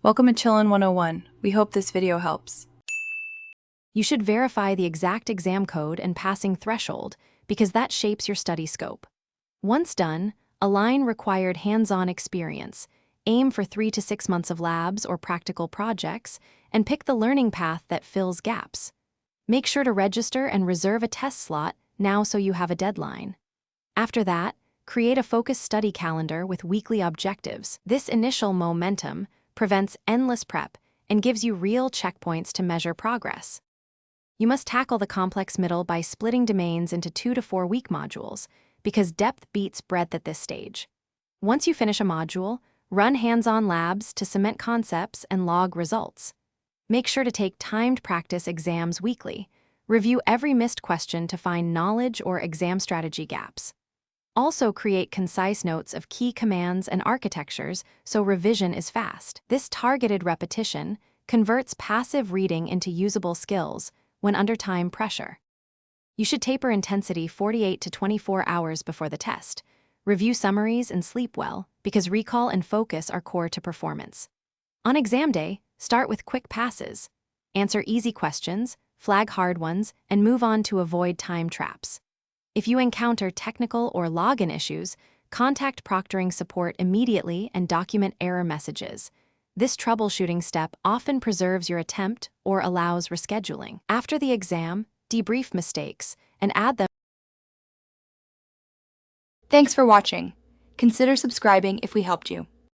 Welcome to Chillin' 101. We hope this video helps. You should verify the exact exam code and passing threshold because that shapes your study scope. Once done, align required hands-on experience, aim for 3 to 6 months of labs or practical projects, and pick the learning path that fills gaps. Make sure to register and reserve a test slot now so you have a deadline. After that, create a focused study calendar with weekly objectives. This initial momentum prevents endless prep and gives you real checkpoints to measure progress. You must tackle the complex middle by splitting domains into 2 to 4 week modules, because depth beats breadth at this stage. Once you finish a module, run hands-on labs to cement concepts and log results. Make sure to take timed practice exams weekly. Review every missed question to find knowledge or exam strategy gaps. Also create concise notes of key commands and architectures so revision is fast. This targeted repetition converts passive reading into usable skills when under time pressure. You should taper intensity 48 to 24 hours before the test. Review summaries and sleep well because recall and focus are core to performance. On exam day, start with quick passes. Answer easy questions, flag hard ones, and move on to avoid time traps. If you encounter technical or login issues, contact proctoring support immediately and document error messages. This troubleshooting step often preserves your attempt or allows rescheduling. After the exam, debrief mistakes and add them. Thanks for watching. Consider subscribing if we helped you.